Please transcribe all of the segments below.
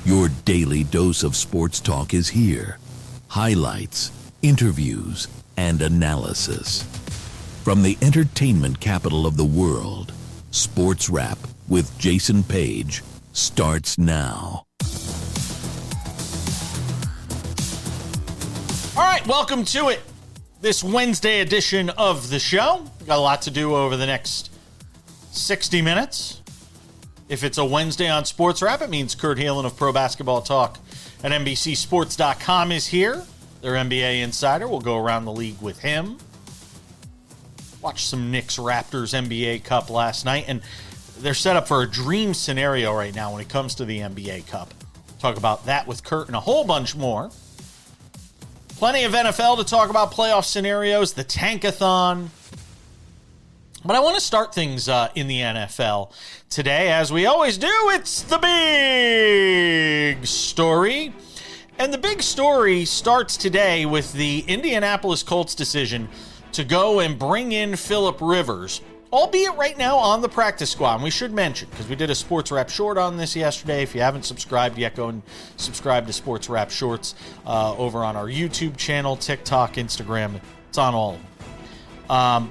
Your daily dose of sports talk is here. Highlights, interviews, and analysis. From the entertainment capital of the world, SportsWrap with Jason Page starts now. All right, welcome to it. This Wednesday edition of the show. We've got a lot to do over the next 60 minutes. If it's a Wednesday on SportsWrap, it means Kurt Helin of Pro Basketball Talk at NBCSports.com is here. Their NBA insider. We'll go around the league with him. Watched some Knicks Raptors NBA Cup last night, and they're set up for a dream scenario right now when it comes to the NBA Cup. Talk about that with Kurt and a whole bunch more. Plenty of NFL to talk about, playoff scenarios, the tankathon. But I want to start things in the NFL today. As we always do, it's the big story. And the big story starts today with the Indianapolis Colts decision to go and bring in Philip Rivers, albeit right now on the practice squad. And we should mention, because we did a SportsWrap short on this yesterday. If you haven't subscribed yet, go and subscribe to SportsWrap Shorts over on our YouTube channel, TikTok, Instagram. It's on all of them.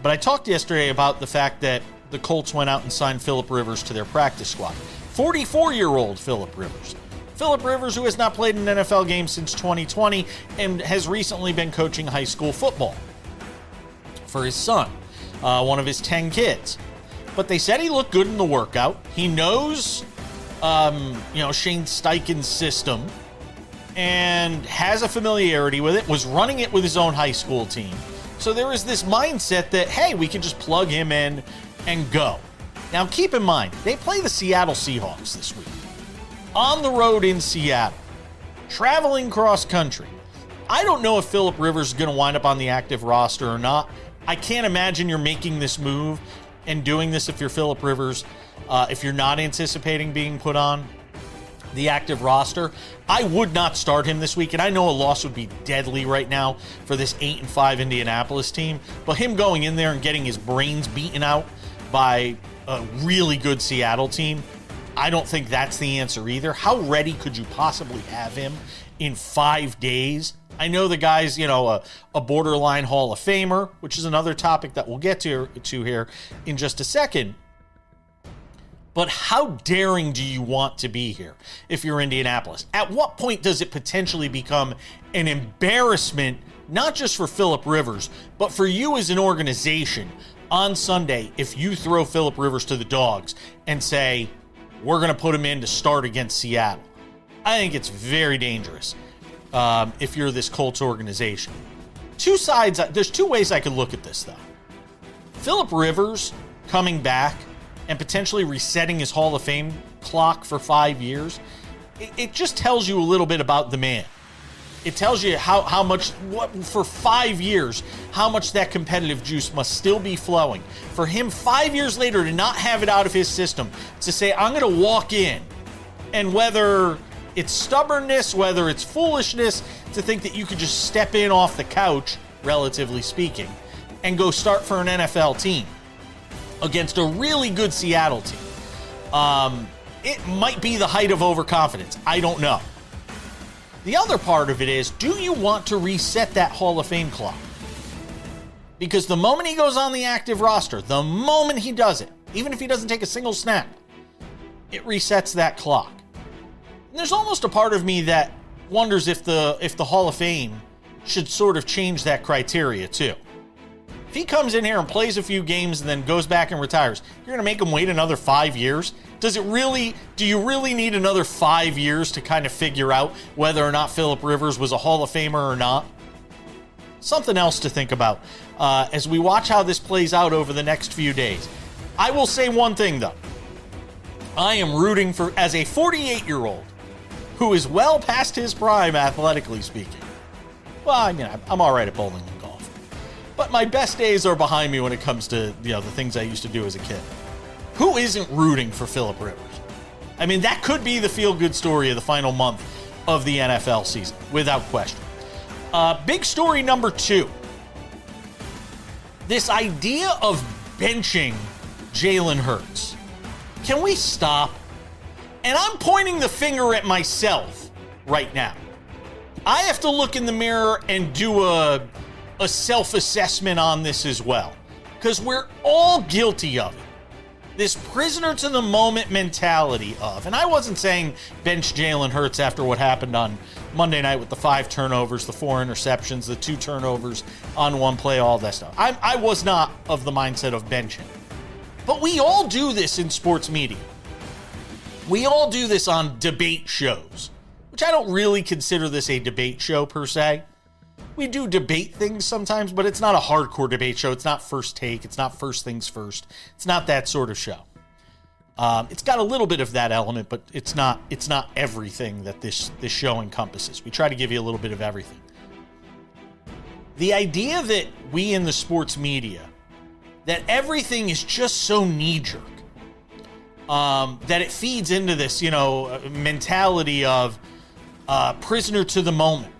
But I talked yesterday about the fact that the Colts went out and signed Philip Rivers to their practice squad. 44-year-old Philip Rivers. Philip Rivers, who has not played an NFL game since 2020 and has recently been coaching high school football for his son, one of his 10 kids. But they said he looked good in the workout. He knows, Shane Steichen's system and has a familiarity with it, was running it with his own high school team. So there is this mindset that, hey, we can just plug him in and go. Now, keep in mind, they play the Seattle Seahawks this week. On the road in Seattle. Traveling cross country. I don't know if Philip Rivers is going to wind up on the active roster or not. I can't imagine you're making this move and doing this if you're Philip Rivers, if you're not anticipating being put on the active roster. I would not start him this week, and I know a loss would be deadly right now for this 8-5 Indianapolis team, but him going in there and getting his brains beaten out by a really good Seattle team, I don't think that's the answer either. How ready could you possibly have him in 5 days? I know the guy's, a borderline Hall of Famer, which is another topic that we'll get to here in just a second. But how daring do you want to be here if you're Indianapolis? At what point does it potentially become an embarrassment, not just for Philip Rivers, but for you as an organization on Sunday if you throw Philip Rivers to the dogs and say, we're going to put him in to start against Seattle? I think it's very dangerous if you're this Colts organization. There's two ways I could look at this, though. Philip Rivers coming back and potentially resetting his Hall of Fame clock for 5 years, it just tells you a little bit about the man. It tells you how much, for 5 years, how much that competitive juice must still be flowing. For him 5 years later to not have it out of his system, to say, I'm going to walk in, and whether it's stubbornness, whether it's foolishness, to think that you could just step in off the couch, relatively speaking, and go start for an NFL team against a really good Seattle team. It might be the height of overconfidence. I don't know. The other part of it is, do you want to reset that Hall of Fame clock? Because the moment he goes on the active roster, the moment he does it, even if he doesn't take a single snap, it resets that clock. And there's almost a part of me that wonders if the Hall of Fame should sort of change that criteria too. If he comes in here and plays a few games and then goes back and retires, you're going to make him wait another 5 years? Do you really need another 5 years to kind of figure out whether or not Philip Rivers was a Hall of Famer or not? Something else to think about as we watch how this plays out over the next few days. I will say one thing, though. I am rooting for, as a 48-year-old who is well past his prime, athletically speaking. Well, I mean, I'm all right at bowling and golf. But my best days are behind me when it comes to, the things I used to do as a kid. Who isn't rooting for Philip Rivers? I mean, that could be the feel-good story of the final month of the NFL season, without question. Big story number 2. This idea of benching Jalen Hurts. Can we stop? And I'm pointing the finger at myself right now. I have to look in the mirror and do a self-assessment on this as well, because we're all guilty of it. This prisoner to the moment mentality of, and I wasn't saying bench Jalen Hurts after what happened on Monday night with the 5 turnovers, the 4 interceptions, the 2 turnovers on one play, all that stuff. I was not of the mindset of benching. But we all do this in sports media. We all do this on debate shows, which I don't really consider this a debate show per se. We do debate things sometimes, but it's not a hardcore debate show. It's not First Take. It's not First Things First. It's not that sort of show. It's got a little bit of that element, but it's not everything that this show encompasses. We try to give you a little bit of everything. The idea that we in the sports media, that everything is just so knee-jerk, that it feeds into this, mentality of prisoner to the moment.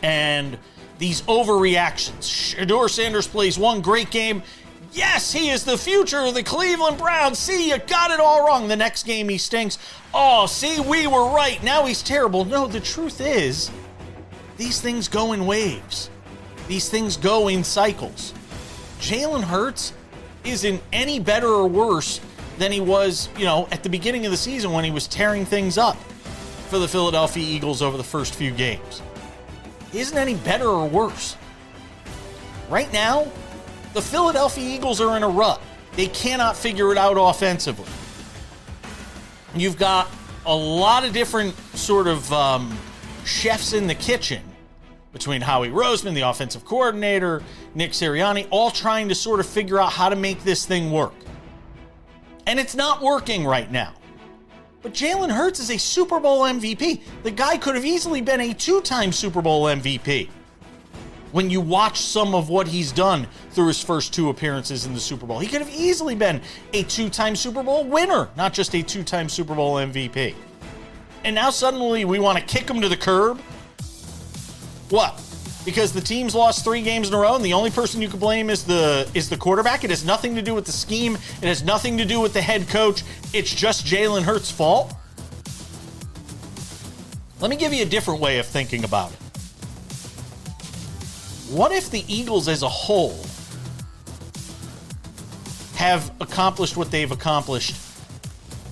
And these overreactions. Shedeur Sanders plays one great game. Yes, he is the future of the Cleveland Browns. See, you got it all wrong. The next game he stinks. Oh, see, we were right. Now he's terrible. No, the truth is, these things go in waves. These things go in cycles. Jalen Hurts isn't any better or worse than he was, at the beginning of the season when he was tearing things up for the Philadelphia Eagles over the first few games. He isn't any better or worse. Right now, the Philadelphia Eagles are in a rut. They cannot figure it out offensively. You've got a lot of different sort of chefs in the kitchen between Howie Roseman, the offensive coordinator, Nick Sirianni, all trying to sort of figure out how to make this thing work. And it's not working right now. But Jalen Hurts is a Super Bowl MVP. The guy could have easily been a 2-time Super Bowl MVP. When you watch some of what he's done through his first 2 appearances in the Super Bowl, he could have easily been a 2-time Super Bowl winner, not just a 2-time Super Bowl MVP. And now suddenly we want to kick him to the curb? What? Because the team's lost 3 games in a row and the only person you can blame is the quarterback? It has nothing to do with the scheme. It has nothing to do with the head coach. It's just Jalen Hurts' fault? Let me give you a different way of thinking about it. What if the Eagles as a whole have accomplished what they've accomplished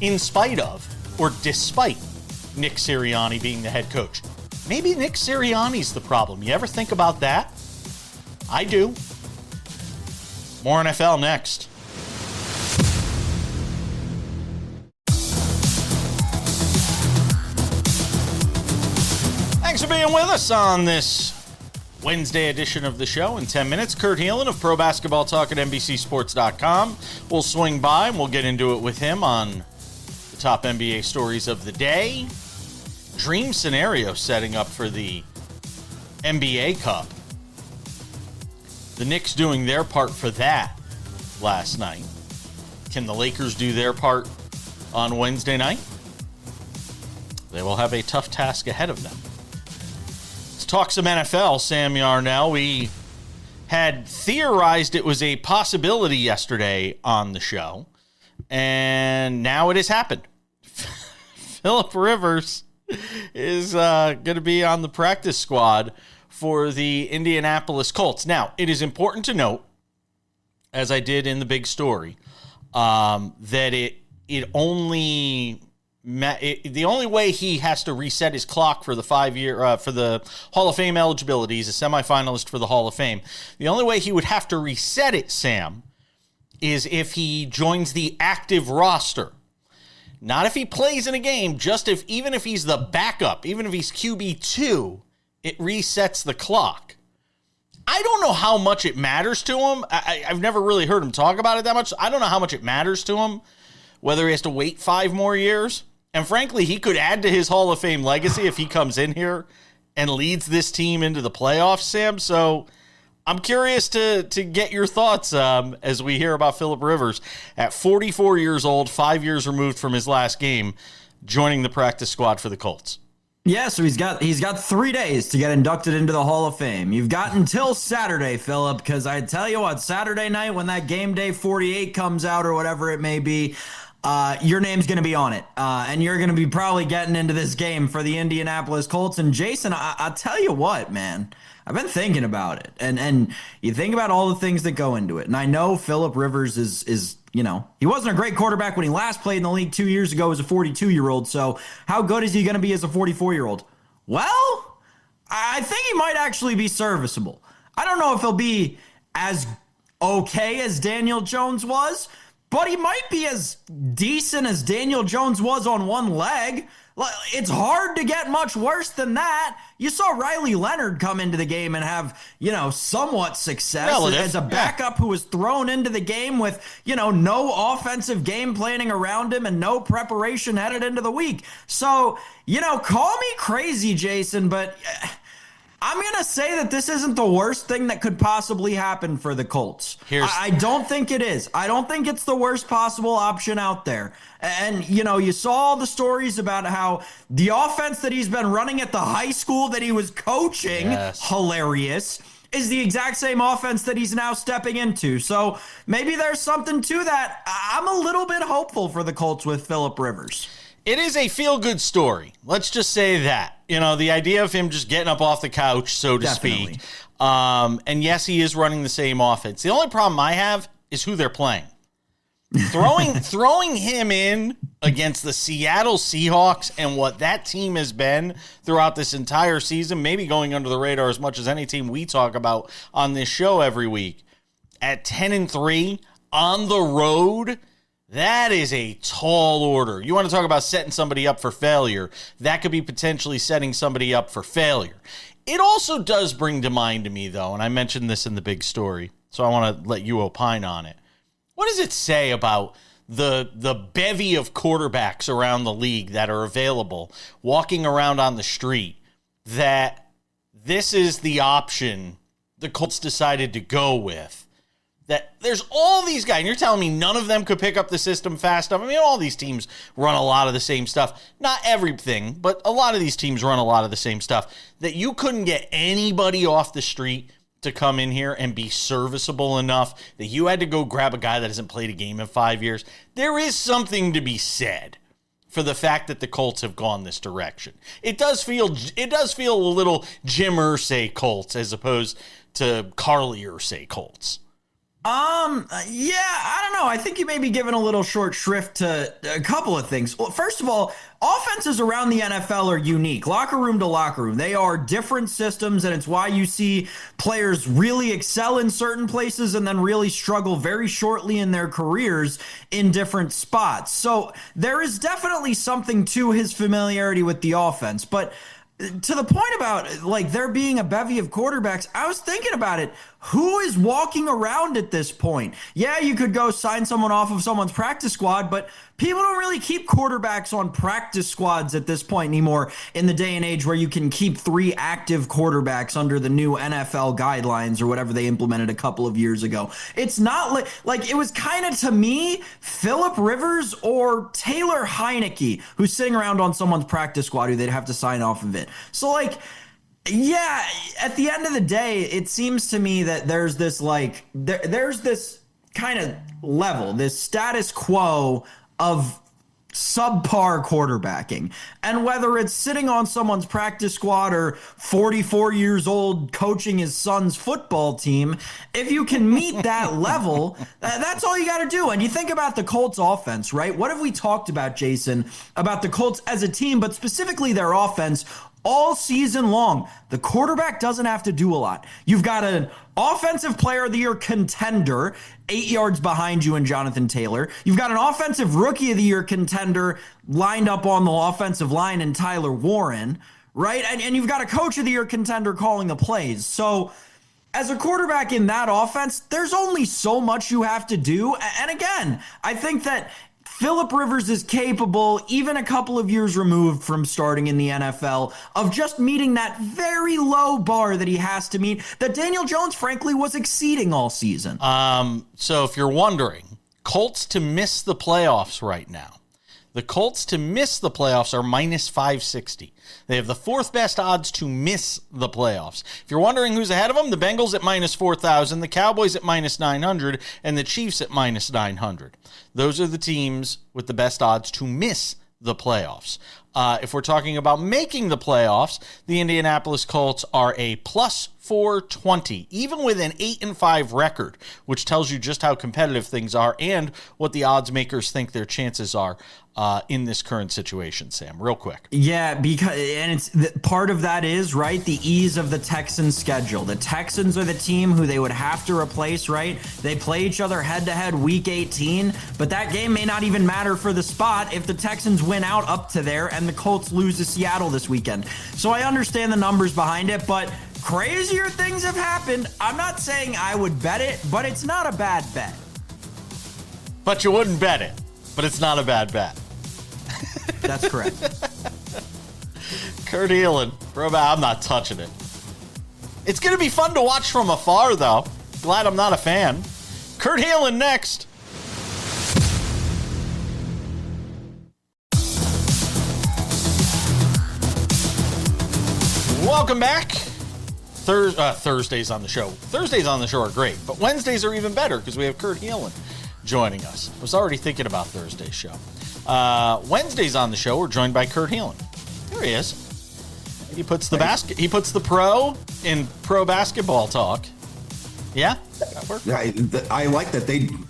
in spite of or despite Nick Sirianni being the head coach? Maybe Nick Sirianni's the problem. You ever think about that? I do. More NFL next. Thanks for being with us on this Wednesday edition of the show. In 10 minutes, Kurt Helin of Pro Basketball Talk at NBCSports.com. We'll swing by and we'll get into it with him on the top NBA stories of the day. Dream scenario setting up for the NBA Cup. The Knicks doing their part for that last night. Can the Lakers do their part on Wednesday night? They will have a tough task ahead of them. Let's talk some NFL, Sam Yarnell. We had theorized it was a possibility yesterday on the show, and now it has happened. Philip Rivers is going to be on the practice squad for the Indianapolis Colts. Now, it is important to note, as I did in the big story, that the only way he has to reset his clock for the 5-year for the Hall of Fame eligibility, he's a semifinalist for the Hall of Fame. The only way he would have to reset it, Sam, is if he joins the active roster. Not if he plays in a game, just even if he's the backup, even if he's QB2, it resets the clock. I don't know how much it matters to him. I've never really heard him talk about it that much. I don't know how much it matters to him, whether he has to wait 5 more years. And frankly, he could add to his Hall of Fame legacy if he comes in here and leads this team into the playoffs, Sam. So I'm curious to get your thoughts as we hear about Philip Rivers at 44 years old, 5 years removed from his last game, joining the practice squad for the Colts. Yeah, so he's got 3 days to get inducted into the Hall of Fame. You've got until Saturday, Philip, because I tell you what, Saturday night when that game day 48 comes out or whatever it may be, your name's going to be on it. And you're going to be probably getting into this game for the Indianapolis Colts. And Jason, I'll tell you what, man. I've been thinking about it. And you think about all the things that go into it. And I know Phillip Rivers is he wasn't a great quarterback when he last played in the league 2 years ago as a 42-year-old. So how good is he going to be as a 44-year-old? Well, I think he might actually be serviceable. I don't know if he'll be as okay as Daniel Jones was, but he might be as decent as Daniel Jones was on one leg. It's hard to get much worse than that. You saw Riley Leonard come into the game and have, somewhat success as a backup who was thrown into the game with, no offensive game planning around him and no preparation headed into the week. So, call me crazy, Jason, but I'm going to say that this isn't the worst thing that could possibly happen for the Colts. I don't think it is. I don't think it's the worst possible option out there. And, you saw all the stories about how the offense that he's been running at the high school that he was coaching, hilarious, is the exact same offense that he's now stepping into. So maybe there's something to that. I'm a little bit hopeful for the Colts with Phillip Rivers. It is a feel-good story. Let's just say that. The idea of him just getting up off the couch, so to speak. And yes, he is running the same offense. The only problem I have is who they're playing. Throwing him in against the Seattle Seahawks and what that team has been throughout this entire season, maybe going under the radar as much as any team we talk about on this show every week, at 10-3 on the road, that is a tall order. You want to talk about setting somebody up for failure, that could be potentially setting somebody up for failure. It also does bring to mind to me, though, and I mentioned this in the big story, so I want to let you opine on it. What does it say about the bevy of quarterbacks around the league that are available, walking around on the street, that this is the option the Colts decided to go with? That there's all these guys, and you're telling me none of them could pick up the system fast enough? I mean, all these teams run a lot of the same stuff. Not everything, but a lot of these teams run a lot of the same stuff. That you couldn't get anybody off the street to come in here and be serviceable enough that you had to go grab a guy that hasn't played a game in 5 years. There is something to be said for the fact that the Colts have gone this direction. It does feel a little Jim Irsay Colts as opposed to Carly Irsay Colts. Yeah, I don't know. I think you may be giving a little short shrift to a couple of things. Well, first of all, offenses around the NFL are unique, locker room to locker room. They are different systems, and it's why you see players really excel in certain places and then really struggle very shortly in their careers in different spots. So there is definitely something to his familiarity with the offense, but to the point about there being a bevy of quarterbacks, I was thinking about it. Who is walking around at this point? Yeah, you could go sign someone off of someone's practice squad, but people don't really keep quarterbacks on practice squads at this point anymore in the day and age where you can keep 3 active quarterbacks under the new NFL guidelines or whatever they implemented a couple of years ago. It's not like it was kind of, to me, Phillip Rivers or Taylor Heineke who's sitting around on someone's practice squad who they'd have to sign off of it. So yeah, at the end of the day, it seems to me that there's this there's this kind of level, this status quo of subpar quarterbacking. And whether it's sitting on someone's practice squad or 44 years old coaching his son's football team, if you can meet that level, that's all you got to do. And you think about the Colts offense, right? What have we talked about, Jason, about the Colts as a team, but specifically their offense all season long? The quarterback doesn't have to do a lot. You've got an offensive player of the year contender 8 yards behind you in Jonathan Taylor. You've got an offensive rookie of the year contender lined up on the offensive line in Tyler Warren, right? And you've got a coach of the year contender calling the plays. So as a quarterback in that offense, there's only so much you have to do. And again, I think that Phillip Rivers is capable, even a couple of years removed from starting in the NFL, of just meeting that very low bar that he has to meet, that Daniel Jones, frankly, was exceeding all season. So if you're wondering, Colts to miss the playoffs right now, The Colts to miss the playoffs are minus 560. They have the fourth best odds to miss the playoffs. If you're wondering who's ahead of them, the Bengals at minus 4,000, the Cowboys at minus 900, and the Chiefs at minus 900. Those are the teams with the best odds to miss the playoffs. If we're talking about making the playoffs, the Indianapolis Colts are a plus 420, even with an 8-5 record, which tells you just how competitive things are and what the odds makers think their chances are in this current situation. Sam, real quick. Yeah, because part of that is right the ease of the Texans' schedule. The Texans are the team who they would have to replace. Right, they play each other head to head week 18, but that game may not even matter for the spot if the Texans win out up to there and the Colts lose to Seattle this weekend. So I understand the numbers behind it, but crazier things have happened. I'm not saying I would bet it, but it's not a bad bet. But you wouldn't bet it, but it's not a bad bet. That's correct. Kurt Helin, I'm not touching it. It's going to be fun to watch from afar, though. Glad I'm not a fan. Kurt Helin next. Welcome back. Thursdays on the show. Thursdays on the show are great, but Wednesdays are even better because we have Kurt Helin joining us. I was already thinking about Thursday's show. Wednesdays on the show, we're joined by Kurt Helin. There he is. He puts the He puts the pro in pro basketball talk. Yeah, that works. I like that.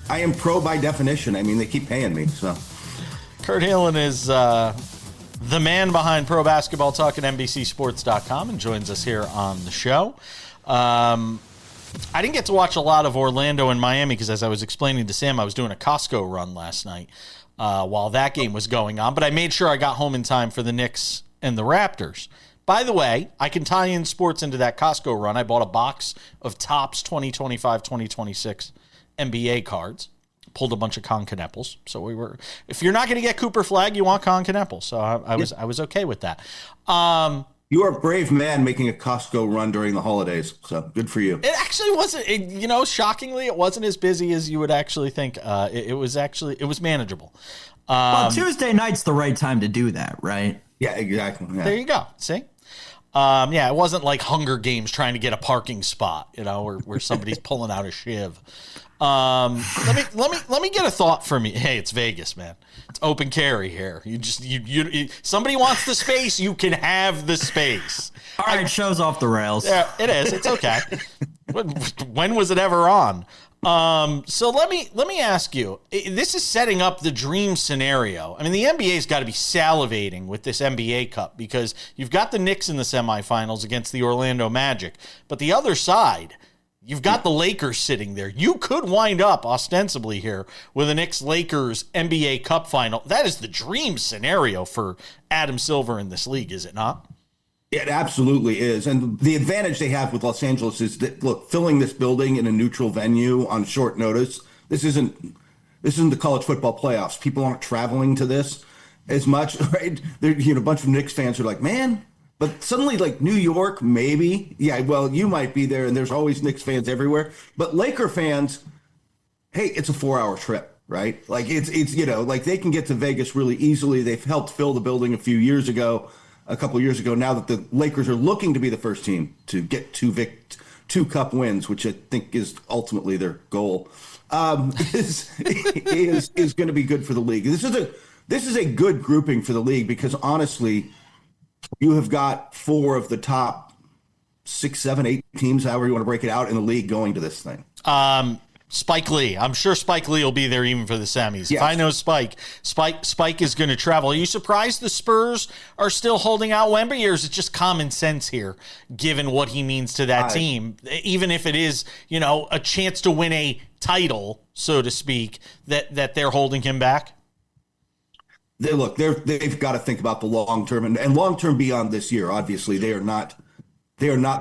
I am pro by definition. I mean, they keep paying me. So, Kurt Helin is the man behind Pro Basketball Talk at NBCSports.com and joins us here on the show. I didn't get to watch a lot of Orlando and Miami because, as I was explaining to Sam, I was doing a Costco run last night while that game was going on. But I made sure I got home in time for the Knicks and the Raptors. By the way, I can tie in sports into that Costco run. I bought a box of Topps 2025-2026 NBA cards. Pulled a bunch of Concanepples. So we were, if you're not going to get Cooper Flag, you want Concanepples. So I was okay with that. You are a brave man making a Costco run during the holidays. So good for you. It actually wasn't, shockingly, it wasn't as busy as you would actually think. It was manageable. Well, Tuesday night's the right time to do that, right? Yeah, exactly. Yeah. There you go. See? It wasn't like Hunger Games trying to get a parking spot, where somebody's pulling out a shiv. Let me get a thought from you. Hey, it's Vegas, man. It's open carry here. You somebody wants the space, you can have the space. All right, show's off the rails. Yeah, it is. It's okay. When was it ever on? So let me ask you. This is setting up the dream scenario. I mean, the NBA's got to be salivating with this NBA Cup because you've got the Knicks in the semifinals against the Orlando Magic, but the other side, you've got the Lakers sitting there. You could wind up ostensibly here with a Knicks-Lakers NBA Cup final. That is the dream scenario for Adam Silver in this league, is it not? It absolutely is. And the advantage they have with Los Angeles is that, look, filling this building in a neutral venue on short notice, this isn't the college football playoffs. People aren't traveling to this as much, right? There, a bunch of Knicks fans are like, man, but suddenly like New York, maybe. Yeah, well, you might be there and there's always Knicks fans everywhere. But Laker fans, hey, it's a 4-hour trip, right? Like it's like they can get to Vegas really easily. They've helped fill the building a couple years ago, now that the Lakers are looking to be the first team to get two cup wins, which I think is ultimately their goal, is going to be good for the league. This is a good grouping for the league because honestly, you have got 4 of the top 6, 7, 8 teams, however you want to break it out, in the league going to this thing. Spike Lee. I'm sure Spike Lee will be there even for the semis. Yes. If I know Spike is going to travel. Are you surprised the Spurs are still holding out Wemby, or is it just common sense here, given what he means to that team? Even if it is, a chance to win a title, so to speak, that they're holding him back? They've got to think about the long term and long term beyond this year. Obviously, they are not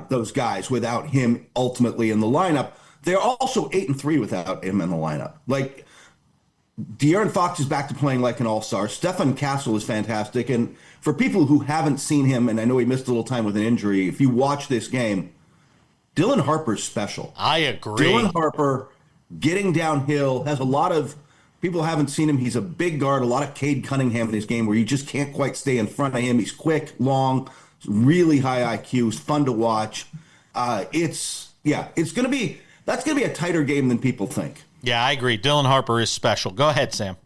those guys without him ultimately in the lineup. They're also 8-3 without him in the lineup. Like, De'Aaron Fox is back to playing like an all-star. Stephen Castle is fantastic. And for people who haven't seen him, and I know he missed a little time with an injury, if you watch this game, Dylan Harper's special. I agree. Dylan Harper getting downhill has a lot of People haven't seen him. He's a big guard, a lot of Cade Cunningham in his game where you just can't quite stay in front of him. He's quick, long, really high IQ. He's fun to watch. That's going to be a tighter game than people think. Yeah, I agree. Dylan Harper is special. Go ahead, Sam.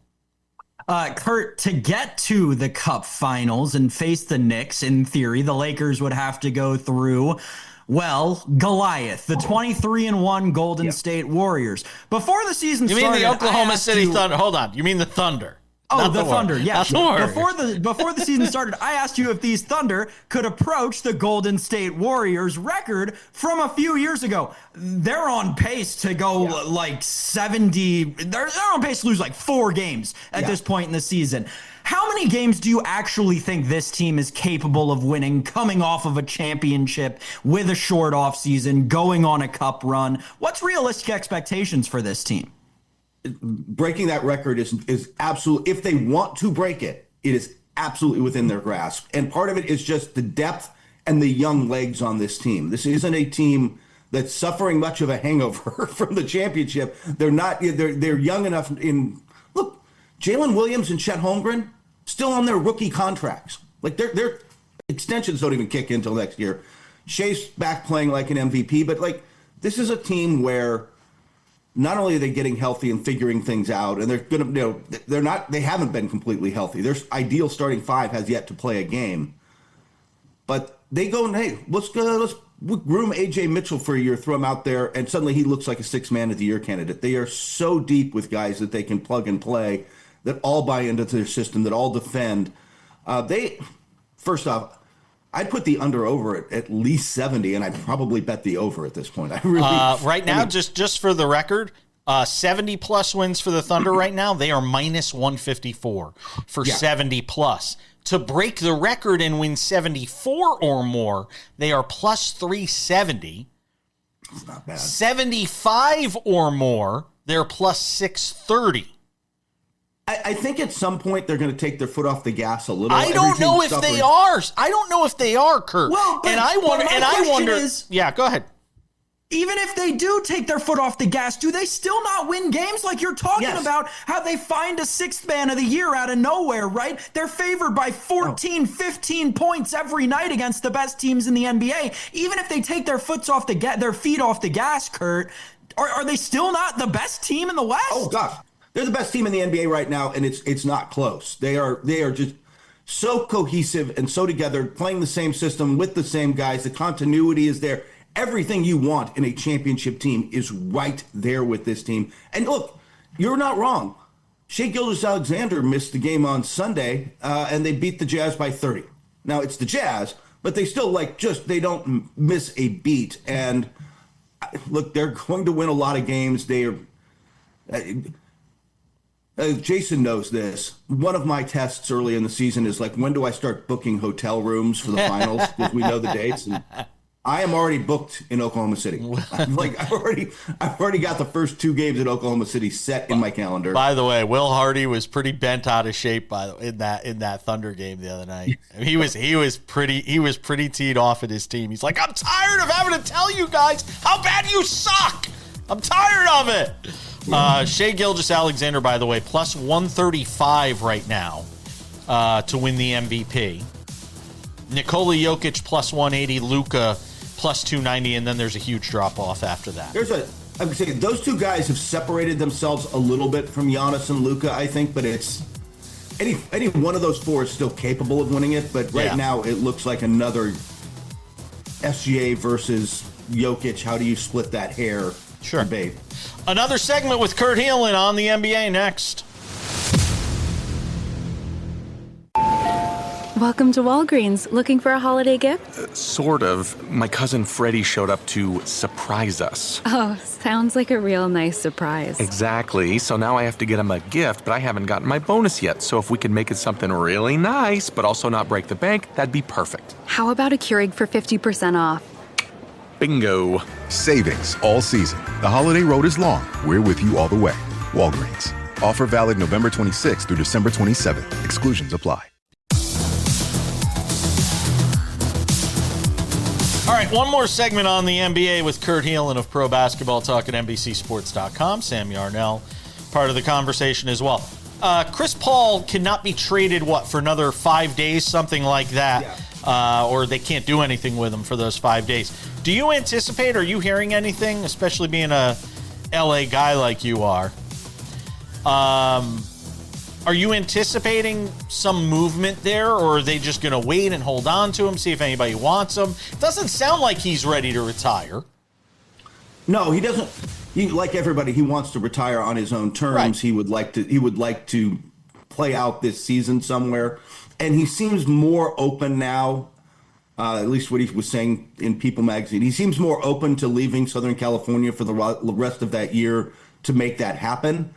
Kurt, to get to the Cup Finals and face the Knicks, in theory, the Lakers would have to go through, well, Goliath, the 23-1 Golden State Warriors. Before the season started, you mean the Oklahoma City Thunder? Hold on. You mean the Thunder? Oh, the Thunder, yes. Before the season started, I asked you if these Thunder could approach the Golden State Warriors record from a few years ago. They're on pace to go like 70. They're on pace to lose like 4 games at this point in the season. How many games do you actually think this team is capable of winning, coming off of a championship with a short offseason, going on a cup run? What's realistic expectations for this team? Breaking that record is absolutely, if they want to break it, it is absolutely within their grasp. And part of it is just the depth and the young legs on this team. This isn't a team that's suffering much of a hangover from the championship. They're young enough look, Jalen Williams and Chet Holmgren still on their rookie contracts. Like their extensions don't even kick in until next year. Shea's back playing like an MVP, but like this is a team where not only are they getting healthy and figuring things out, and they haven't been completely healthy. Their ideal starting 5 has yet to play a game, but they go and hey, let's groom AJ Mitchell for a year, throw him out there, and suddenly he looks like a 6th man of the year candidate. They are so deep with guys that they can plug and play, that all buy into their system, that all defend. First off, I'd put the under over at least 70, and I'd probably bet the over at this point. I really just for the record, 70 plus wins for the Thunder right now. They are minus 154 for 70 plus. To break the record and win 74 or more, they are plus 370. It's not bad. 75 or more, they're plus 630. I think at some point they're going to take their foot off the gas a little. I don't know if they are. I don't know if they are, Kurt. Well, I wonder. Yeah, go ahead. Even if they do take their foot off the gas, do they still not win games? Like you're talking about how they find a 6th man of the year out of nowhere, right? They're favored by 14, 15 points every night against the best teams in the NBA. Even if they take their feet off the gas, Kurt, are they still not the best team in the West? Oh gosh. They're the best team in the NBA right now, and it's not close. They are just so cohesive and so together, playing the same system with the same guys. The continuity is there. Everything you want in a championship team is right there with this team. And look, you're not wrong. Shai Gilgeous-Alexander missed the game on Sunday, and they beat the Jazz by 30. Now, it's the Jazz, but they still they don't miss a beat. And look, they're going to win a lot of games. They are... Jason knows this. One of my tests early in the season is like, when do I start booking hotel rooms for the finals? Because we know the dates. And I am already booked in Oklahoma City. I've already got the first 2 games in Oklahoma City set in my calendar. By the way, Will Hardy was pretty bent out of shape in that Thunder game the other night. I mean, he was pretty teed off at his team. He's like, I'm tired of having to tell you guys how bad you suck. I'm tired of it. Shai Gilgeous-Alexander, by the way, plus 135 right now to win the MVP. Nikola Jokic plus 180, Luka plus 290, and then there's a huge drop-off after that. I would say those 2 guys have separated themselves a little bit from Giannis and Luka, I think, but it's any one of those 4 is still capable of winning it, but right now it looks like another SGA versus Jokic. How do you split that hair debate? Another segment with Kurt Helin on the NBA next. Welcome to Walgreens. Looking for a holiday gift? Sort of. My cousin Freddie showed up to surprise us. Oh, sounds like a real nice surprise. Exactly. So now I have to get him a gift, but I haven't gotten my bonus yet. So if we can make it something really nice, but also not break the bank, that'd be perfect. How about a Keurig for 50% off? Bingo. Savings all season. The holiday road is long. We're with you all the way. Walgreens. Offer valid November 26th through December 27th. Exclusions apply. All right, one more segment on the NBA with Kurt Helin of Pro Basketball Talk at NBCSports.com. Sam Yarnell part of the conversation as well. Chris Paul cannot be traded, for another 5 days, something like that, or they can't do anything with him for those 5 days. Do you anticipate, are you hearing anything, especially being a LA guy like you are you anticipating some movement there, or are they just going to wait and hold on to him, see if anybody wants him? It doesn't sound like he's ready to retire. No, he doesn't. Like everybody, he wants to retire on his own terms. Right. He would like to play out this season somewhere, and he seems more open now. At least what he was saying in People magazine, he seems more open to leaving Southern California for the rest of that year to make that happen.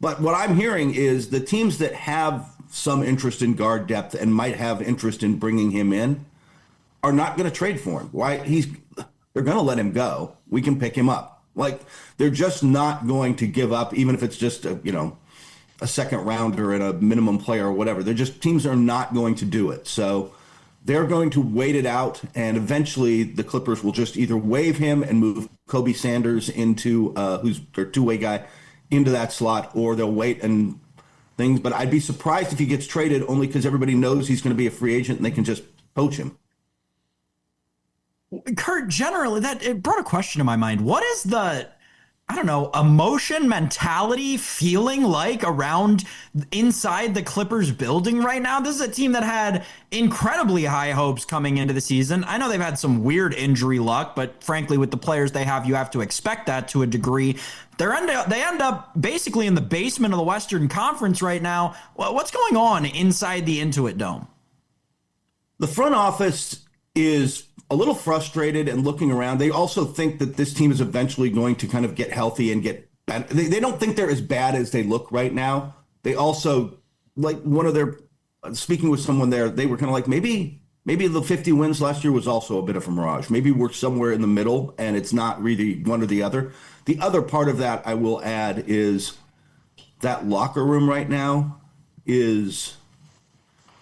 But what I'm hearing is the teams that have some interest in guard depth and might have interest in bringing him in are not going to trade for him. Why? They're going to let him go. We can pick him up. Like, they're just not going to give up, even if it's just a second rounder and a minimum player or whatever. Teams are not going to do it. So they're going to wait it out, and eventually the Clippers will just either waive him and move Kobe Sanders into who's their two-way guy into that slot, or they'll wait and things. But I'd be surprised if he gets traded, only because everybody knows he's going to be a free agent and they can just poach him. Kurt, generally, it brought a question to my mind. What is the, emotion, mentality, feeling like around inside the Clippers building right now? This is a team that had incredibly high hopes coming into the season. I know they've had some weird injury luck, but frankly, with the players they have, you have to expect that to a degree. They end up basically in the basement of the Western Conference right now. What's going on inside the Intuit Dome? The front office is a little frustrated and looking around. They also think that this team is eventually going to kind of get healthy and get better. They don't think they're as bad as they look right now. They also, like speaking with someone there, they were kind of like, maybe the 50 wins last year was also a bit of a mirage. Maybe we're somewhere in the middle and it's not really one or the other. The other part of that I will add is that locker room right now is,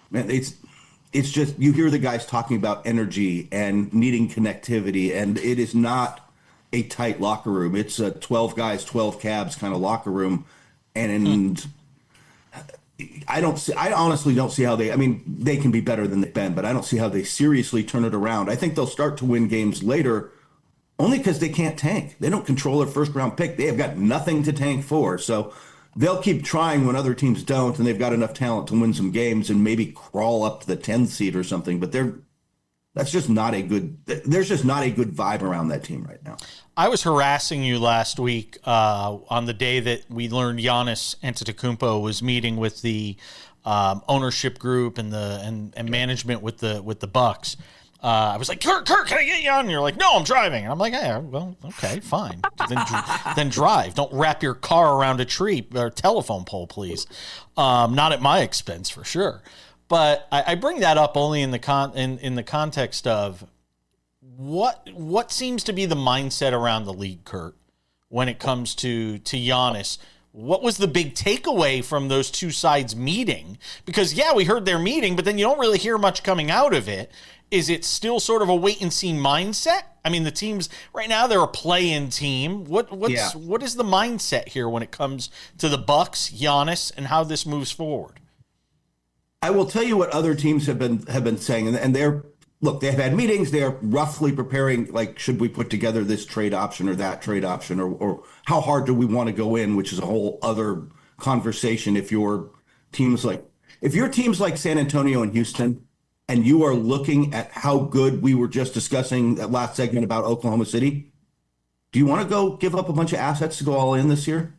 man, it's just, you hear the guys talking about energy and needing connectivity, and it is not a tight locker room. It's a 12 guys, 12 cabs kind of locker room. And I honestly don't see how they can be better than they've been, but I don't see how they seriously turn it around. I think they'll start to win games later only because they can't tank. They don't control their first round pick. They have got nothing to tank for. So they'll keep trying when other teams don't, and they've got enough talent to win some games and maybe crawl up to the 10th seed or something. But there's just not a good vibe around that team right now. I was harassing you last week on the day that we learned Giannis Antetokounmpo was meeting with the ownership group and management with the Bucks. I was like, Kurt, can I get you on? And you're like, no, I'm driving. And I'm like, yeah, well, okay, fine. Then drive. Don't wrap your car around a tree or telephone pole, please. Not at my expense, for sure. But I bring that up only in the context of what seems to be the mindset around the league, Kurt, when it comes to Giannis. What was the big takeaway from those two sides meeting? Because, yeah, we heard their meeting, but then you don't really hear much coming out of it. Is it still sort of a wait-and-see mindset? I mean, the teams right now, they're a play-in team. What is the mindset here when it comes to the Bucks, Giannis, and how this moves forward? I will tell you what other teams have been saying, and they've had meetings. They are roughly preparing, like, should we put together this trade option or that trade option, or how hard do we want to go in, which is a whole other conversation. If your teams like San Antonio and Houston, and you are looking at how good we were just discussing that last segment about Oklahoma City, do you want to go give up a bunch of assets to go all in this year?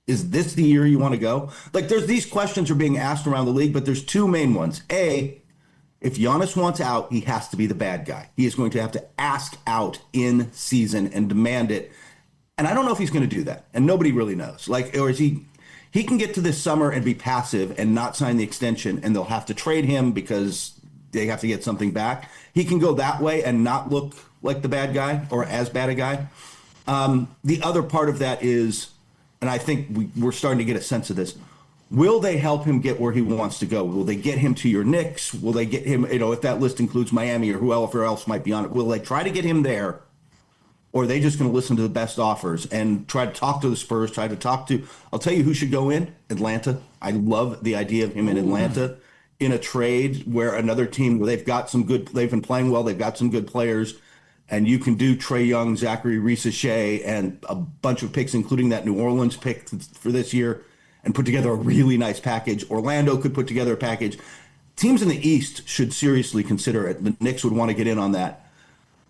Is this the year you want to go? Like, there's these questions are being asked around the league, but there's two main ones. A, if Giannis wants out, he has to be the bad guy. He is going to have to ask out in season and demand it. And I don't know if he's going to do that. And nobody really knows. Like, or is he can get to this summer and be passive and not sign the extension, and they'll have to trade him because they have to get something back. He can go that way and not look like the bad guy or as bad a guy. The other part of that is, and I think we're starting to get a sense of this, will they help him get where he wants to go? Will they get him to your Knicks? Will they get him, if that list includes Miami or whoever else might be on it, will they try to get him there? Or are they just going to listen to the best offers and try to talk to the Spurs, I'll tell you who should go in, Atlanta. I love the idea of him in Atlanta in a trade where another team where they've been playing well, they've got some good players, and you can do Trae Young, Zachary Reese-Shea, and a bunch of picks, including that New Orleans pick for this year, and put together a really nice package. Orlando could put together a package. Teams in the East should seriously consider it. The Knicks would want to get in on that.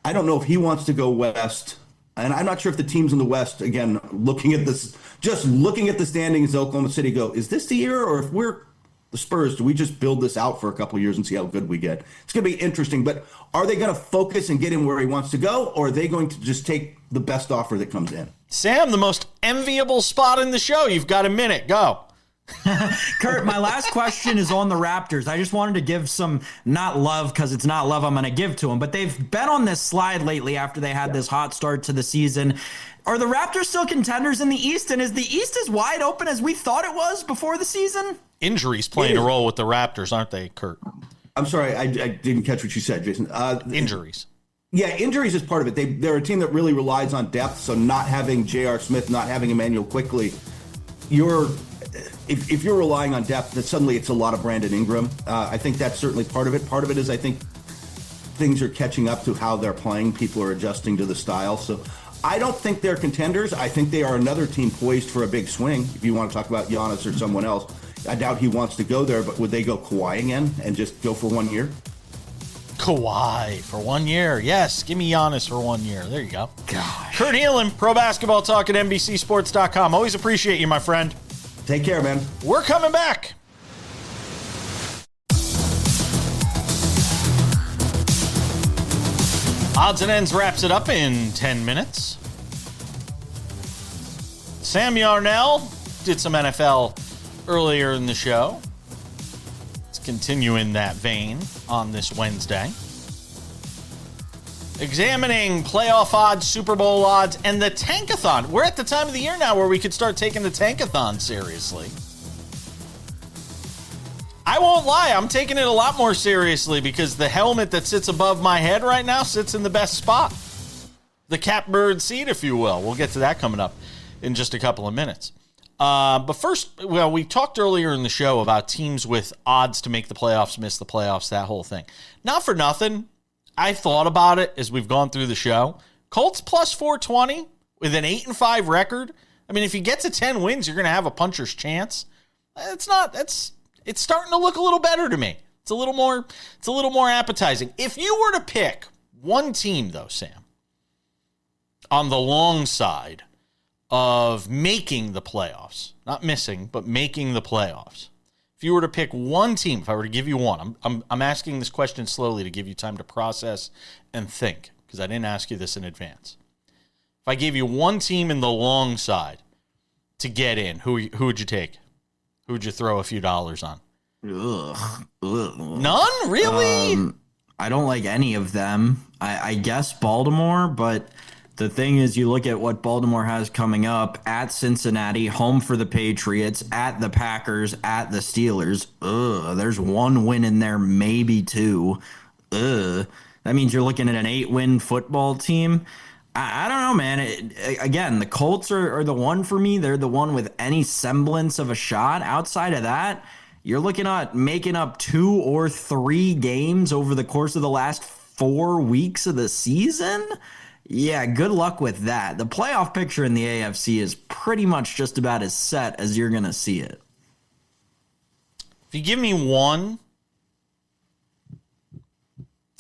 I don't know if he wants to go west, and I'm not sure if the teams in the West, again, looking at the standings, Oklahoma City go, is this the year? Or if we're the Spurs, do we just build this out for a couple of years and see how good we get? It's going to be interesting, but are they going to focus and get him where he wants to go, or are they going to just take the best offer that comes in? Sam, the most enviable spot in the show. You've got a minute. Go. Kurt, my last question is on the Raptors. I just wanted to give some, not love because it's not love I'm going to give to them, but they've been on this slide lately after they had this hot start to the season. Are the Raptors still contenders in the East? And is the East as wide open as we thought it was before the season? Injuries playing a role with the Raptors, aren't they, Kurt? I'm sorry, I didn't catch what you said, Jason. Injuries. Yeah, injuries is part of it. They're a team that really relies on depth, so not having J.R. Smith, not having Emmanuel Quickley, if you're relying on depth, then suddenly it's a lot of Brandon Ingram. I think that's certainly part of it. Part of it is I think things are catching up to how they're playing. People are adjusting to the style. So I don't think they're contenders. I think they are another team poised for a big swing. If you want to talk about Giannis or someone else, I doubt he wants to go there, but would they go Kawhi again and just go for 1 year? Kawhi for 1 year. Yes, give me Giannis for 1 year. There you go. Gosh. Kurt Helin, Pro Basketball Talk at NBCSports.com. Always appreciate you, my friend. Take care, man. We're coming back. Odds and Ends wraps it up in 10 minutes. Sam Yarnell did some NFL earlier in the show. Let's continue in that vein on this Wednesday. Examining playoff odds, Super Bowl odds, and the Tankathon. We're at the time of the year now where we could start taking the Tankathon seriously. I won't lie, I'm taking it a lot more seriously because the helmet that sits above my head right now sits in the best spot. The catbird seat, if you will. We'll get to that coming up in just a couple of minutes. But first, well, we talked earlier in the show about teams with odds to make the playoffs, miss the playoffs, that whole thing. Not for nothing. I thought about it as we've gone through the show. Colts plus 420 with an 8-5 record. I mean, if you get to 10 wins, you're going to have a puncher's chance. It's starting to look a little better to me. It's a little more appetizing. If you were to pick one team, though, Sam, on the long side of making the playoffs, not missing, but making the playoffs. If you were to pick one team, if I were to give you one, I'm asking this question slowly to give you time to process and think, because I didn't ask you this in advance. If I gave you one team in the long side to get in, who would you take? Who would you throw a few dollars on? Ugh. None? Really? I don't like any of them. I guess Baltimore, but the thing is, you look at what Baltimore has coming up at Cincinnati, home for the Patriots, at the Packers, at the Steelers. There's one win in there, maybe two. That means you're looking at an 8-win football team. I don't know, man. Again, the Colts are the one for me. They're the one with any semblance of a shot. Outside of that, you're looking at making up 2 or 3 games over the course of the last 4 weeks of the season. Yeah, good luck with that. The playoff picture in the AFC is pretty much just about as set as you're going to see it. If you give me one.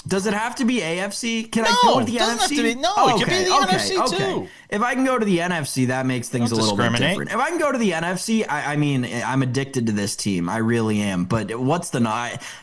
Does it have to be AFC? Can I No, go to the it doesn't NFC? have to be. No, it could be the NFC too. If I can go to the NFC, that makes things a Don't little bit discriminate. different. If I can go to the NFC, I mean, I'm addicted to this team. I really am. But what's the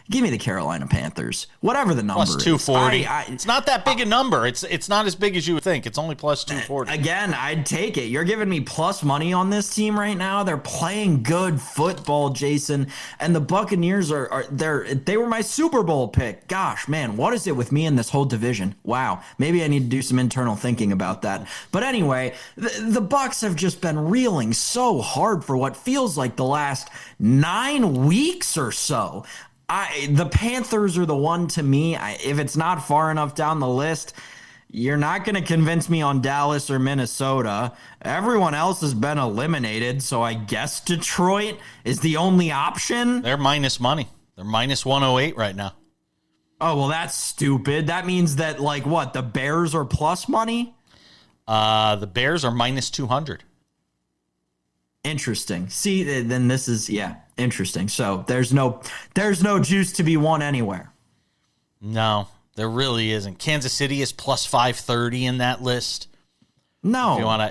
give me the Carolina Panthers. Whatever the number Plus is. 240. It's not that big a number. It's not as big as you would think. It's only plus 240. Again, I'd take it. You're giving me plus money on this team right now. They're playing good football, Jason. And the Buccaneers they were my Super Bowl pick. Gosh, man, what is it with me in this whole division? Wow. Maybe I need to do some internal thinking about that. But anyway, the Bucs have just been reeling so hard for what feels like the last 9 weeks or so. The Panthers are the one to me. If it's not far enough down the list, You're not going to convince me on Dallas or Minnesota. Everyone else has been eliminated, so I guess Detroit is the only option. They're minus money. They're minus 108 right now. Oh, well, that's stupid. That means that, like, what, the Bears are plus money? The Bears are minus 200. Interesting. See, then this is, interesting. So there's no juice to be won anywhere. No, there really isn't. Kansas City is plus 530 in that list. No,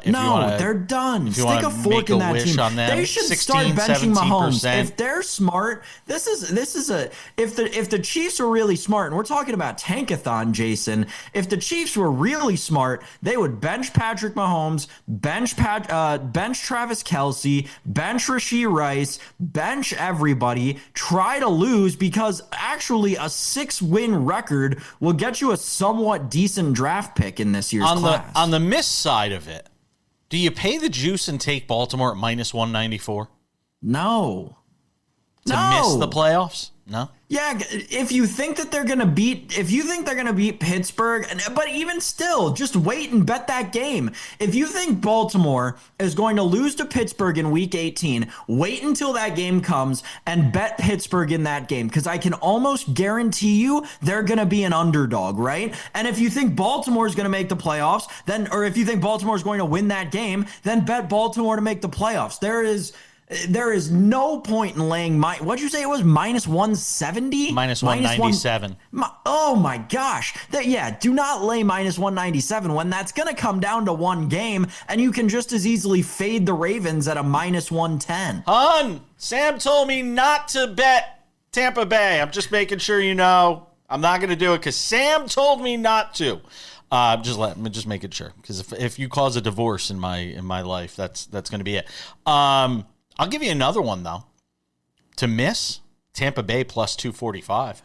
they're done. Stick a fork in that team. They should 16, start benching 17%. Mahomes. If they're smart, if the Chiefs were really smart, and we're talking about tankathon, Jason. If the Chiefs were really smart, they would bench Patrick Mahomes, bench Travis Kelce, bench Rashee Rice, bench everybody. Try to lose, because actually a 6-win record will get you a somewhat decent draft pick in this year's class. On the miss side of it, do you pay the juice and take Baltimore at minus 194? No. To miss the playoffs? No. Yeah, if you think that they're going to beat Pittsburgh, but even still, just wait and bet that game. If you think Baltimore is going to lose to Pittsburgh in week 18, wait until that game comes and bet Pittsburgh in that game, because I can almost guarantee you they're going to be an underdog, right? And if you think Baltimore is going to make the playoffs, or if you think Baltimore is going to win that game, then bet Baltimore to make the playoffs. There is no point in laying what'd you say it was? Minus 170? Minus 197. Oh my gosh. Do not lay minus 197 when that's going to come down to one game, and you can just as easily fade the Ravens at a minus 110. Sam told me not to bet Tampa Bay. I'm just making sure you know. I'm not going to do it because Sam told me not to. Just making sure, because if you cause a divorce in my life, that's going to be it. I'll give you another one, though. To miss, Tampa Bay plus 245.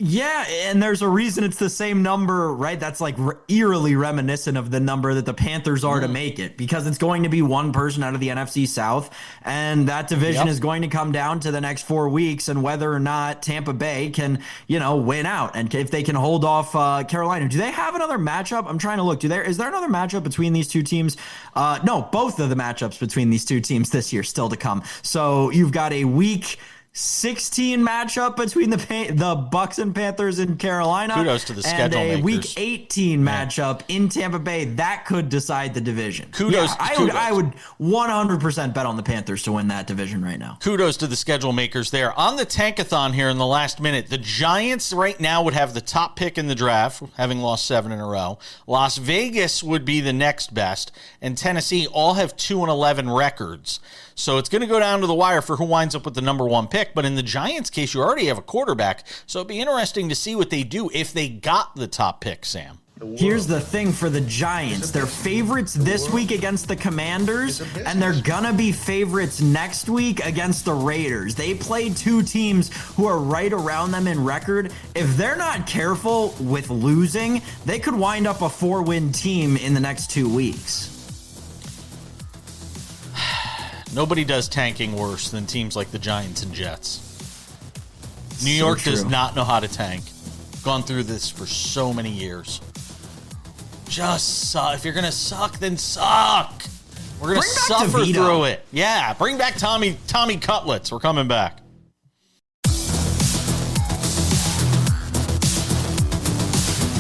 Yeah, and there's a reason it's the same number, right? That's like eerily reminiscent of the number that the Panthers are to make it, because it's going to be one person out of the NFC South, and that division is going to come down to the next 4 weeks and whether or not Tampa Bay can, win out, and if they can hold off Carolina. Do they have another matchup? I'm trying to look. Is there another matchup between these two teams? No, both of the matchups between these two teams this year still to come. So you've got a week 16 matchup between the Bucks and Panthers in Carolina. Kudos to the schedule makers. And a week 18 matchup in Tampa Bay that could decide the division. Kudos. I would 100% bet on the Panthers to win that division right now. Kudos to the schedule makers there. On the tankathon here in the last minute, the Giants right now would have the top pick in the draft, having lost 7 in a row. Las Vegas would be the next best, and Tennessee all have 2-11 records. So it's going to go down to the wire for who winds up with the number 1 pick. But in the Giants' case, you already have a quarterback. So it'd be interesting to see what they do if they got the top pick, Sam. Here's the thing for the Giants. They're favorites this week against the Commanders, and they're going to be favorites next week against the Raiders. They play two teams who are right around them in record. If they're not careful with losing, they could wind up a 4-win team in the next 2 weeks. Nobody does tanking worse than teams like the Giants and Jets. New York does not know how to tank. Gone through this for so many years. Just suck. If you're going to suck, then suck. We're going to suffer through it. Yeah, bring back Tommy Cutlets. We're coming back.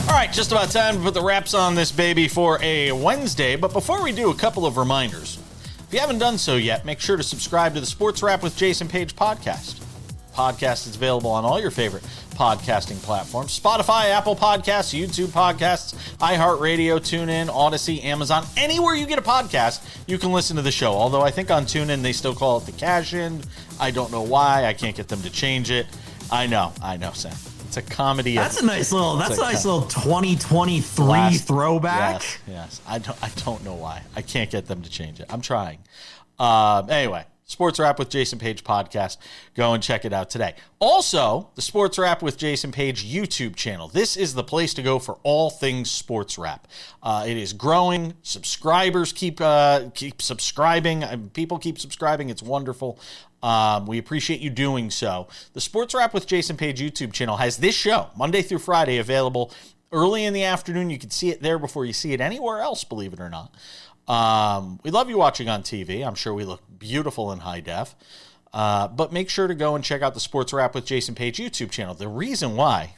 All right, just about time to put the wraps on this baby for a Wednesday. But before we do, a couple of reminders. If you haven't done so yet, make sure to subscribe to the Sports Wrap with Jason Page podcast. Podcast is available on all your favorite podcasting platforms: Spotify, Apple Podcasts, YouTube Podcasts, iHeartRadio, TuneIn, Odyssey, Amazon. Anywhere you get a podcast, you can listen to the show. Although I think on TuneIn they still call it the cash-in. I don't know why. I can't get them to change it. I know, Sam. It's a comedy. That's a nice little 2023 throwback. Yes. I don't know why. I can't get them to change it. I'm trying. Anyway, Sports Wrap with Jason Page podcast. Go and check it out today. Also, the Sports Wrap with Jason Page YouTube channel. This is the place to go for all things Sports Wrap. It is growing. Subscribers keep subscribing. People keep subscribing. It's wonderful. We appreciate you doing so. The Sports Wrap with Jason Page YouTube channel has this show Monday through Friday available early in the afternoon. You can see it there before you see it anywhere else, believe it or not. We love you watching on TV. I'm sure we look beautiful in high def. But make sure to go and check out the Sports Wrap with Jason Page YouTube channel. The reason why,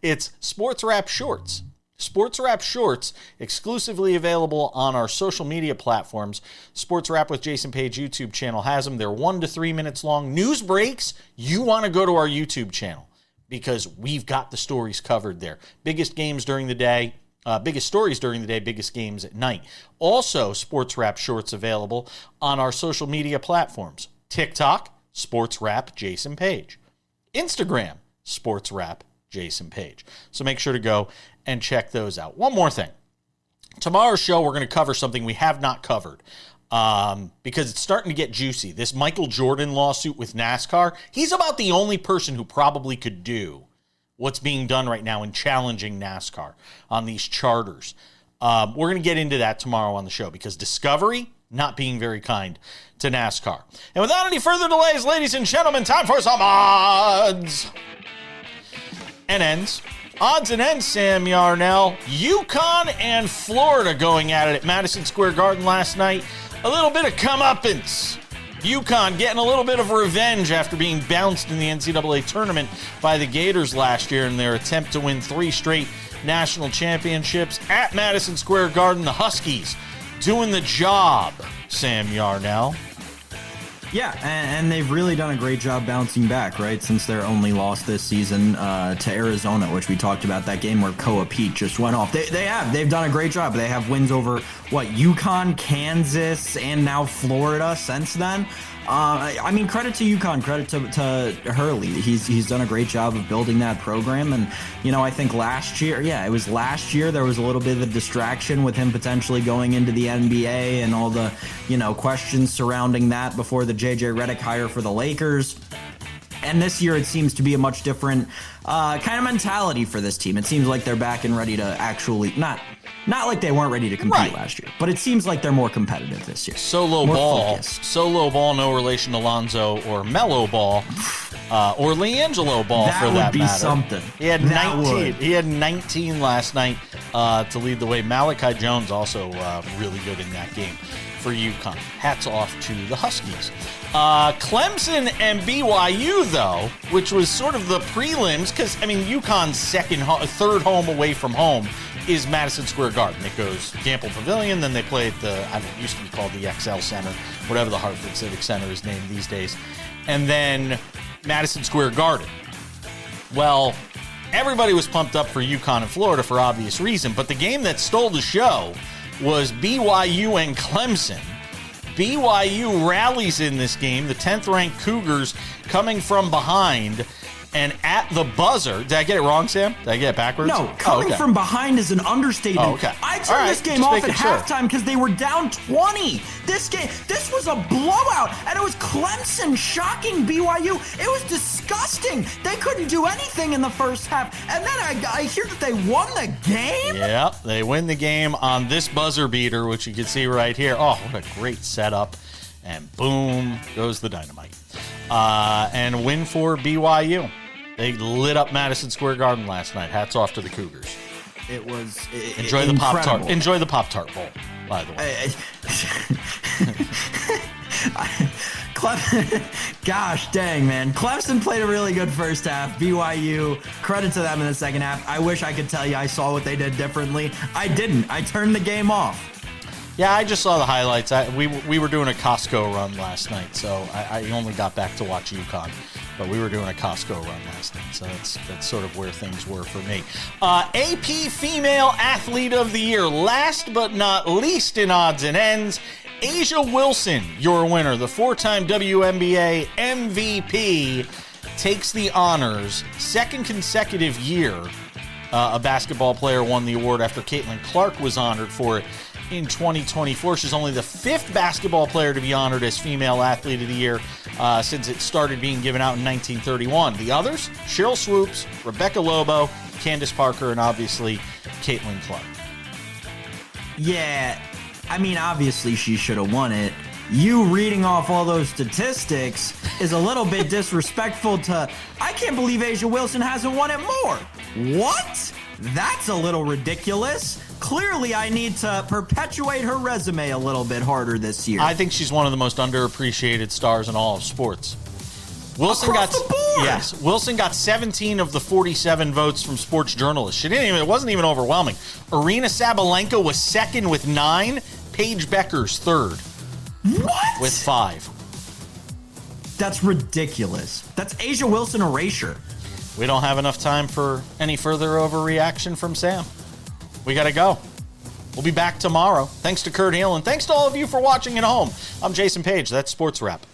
it's Sports Wrap Shorts. Sports Wrap Shorts, exclusively available on our social media platforms. Sports Wrap with Jason Page YouTube channel has them. They're 1 to 3 minutes long. News breaks, you want to go to our YouTube channel because we've got the stories covered there. Biggest games during the day, biggest stories during the day, biggest games at night. Also, Sports Wrap Shorts available on our social media platforms. TikTok, Sports Wrap Jason Page. Instagram, Sports Wrap Jason Page. So make sure to go and check those out. One more thing. Tomorrow's show, we're going to cover something we have not covered because it's starting to get juicy. This Michael Jordan lawsuit with NASCAR, he's about the only person who probably could do what's being done right now in challenging NASCAR on these charters. We're going to get into that tomorrow on the show because Discovery not being very kind to NASCAR. And without any further delays, ladies and gentlemen, time for some odds and ends. Odds and ends, Sam Yarnell. UConn and Florida going at it at Madison Square Garden last night. A little bit of comeuppance. UConn getting a little bit of revenge after being bounced in the NCAA tournament by the Gators last year in their attempt to win 3 straight national championships at Madison Square Garden. The Huskies doing the job, Sam Yarnell. Yeah, and they've really done a great job bouncing back, right? Since their only loss this season to Arizona, which we talked about, that game where Koa Pete just went off. They've done a great job. They have wins over, UConn, Kansas, and now Florida since then. I mean, credit to UConn, credit to Hurley. He's done a great job of building that program. And, I think last year, there was a little bit of distraction with him potentially going into the NBA and all the, questions surrounding that before the JJ Redick hire for the Lakers. And this year it seems to be a much different kind of mentality for this team. It seems like they're back and ready to actually, not like they weren't ready to compete last year, but it seems like they're more competitive this year. Solo ball, no relation to Lonzo or Melo Ball, or LiAngelo Ball for that matter. That would be something. He had 19. He had 19 last night to lead the way. Malachi Jones also really good in that game for UConn. Hats off to the Huskies. Clemson and BYU, though, which was sort of the prelims, because, UConn's third home away from home is Madison Square Garden. It goes Gamble Pavilion, then they play at it used to be called the XL Center, whatever the Hartford Civic Center is named these days, and then Madison Square Garden. Well, everybody was pumped up for UConn and Florida for obvious reason, but the game that stole the show was BYU and Clemson. BYU rallies in this game, the 10th-ranked Cougars coming from behind, and at the buzzer. Did I get it wrong, Sam? Did I get it backwards? No, coming from behind is an understatement. Oh, okay. I turned this game off at halftime because they were down 20. This was a blowout, and it was Clemson shocking BYU. It was disgusting. They couldn't do anything in the first half, and then I hear that they won the game? Yep, they win the game on this buzzer beater, which you can see right here. Oh, what a great setup. And boom, goes the dynamite. And win for BYU. They lit up Madison Square Garden last night. Hats off to the Cougars. It was Enjoy incredible. the Pop-Tart. Enjoy the Pop-Tart Bowl, by the way. Gosh dang, man. Clemson played a really good first half. BYU, credit to them in the second half. I wish I could tell you I saw what they did differently. I didn't. I turned the game off. Yeah, I just saw the highlights. We were doing a Costco run last night, so I only got back to watch UConn. But we were doing a Costco run last night, so that's sort of where things were for me. AP Female Athlete of the Year, last but not least in odds and ends, Asia Wilson, your winner, the 4-time WNBA MVP, takes the honors. Second consecutive year a basketball player won the award after Caitlin Clark was honored for it in 2024. She's only the 5th basketball player to be honored as Female Athlete of the Year since it started being given out in 1931. The others, Cheryl Swoops, Rebecca Lobo, Candace Parker, and obviously Caitlin Clark. Yeah, obviously she should have won it. you reading off all those statistics is a little bit disrespectful to, I can't believe A'ja Wilson hasn't won it more. What? That's a little ridiculous. Clearly, I need to perpetuate her resume a little bit harder this year. I think she's one of the most underappreciated stars in all of sports. Wilson Across the board. Yes, Wilson got 17 of the 47 votes from sports journalists. It wasn't even overwhelming. Arina Sabalenka was second with 9. Paige Becker's third. What? With 5. That's ridiculous. That's A'ja Wilson erasure. We don't have enough time for any further overreaction from Sam. We got to go. We'll be back tomorrow. Thanks to Kurt Helin. Thanks to all of you for watching at home. I'm Jason Page. That's Sports Wrap.